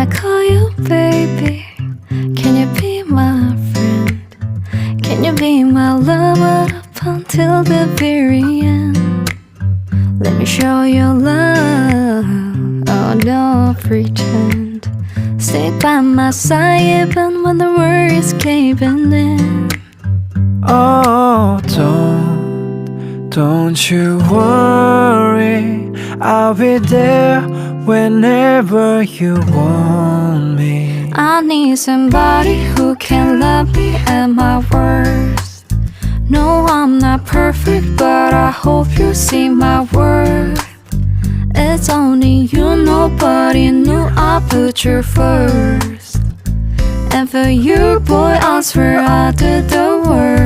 I call you baby? Can you be my friend? Can you be my lover up until the very end? Let me show you love, oh don't pretend. Stay by my side even when the world is caving in. Oh, don't you worry, I'll be there whenever you want me. I need somebody who can love me at my worst. No, I'm not perfect, but I hope you see my worth. It's only you, nobody knew I put you first. And for you, boy, I swear I did the worst.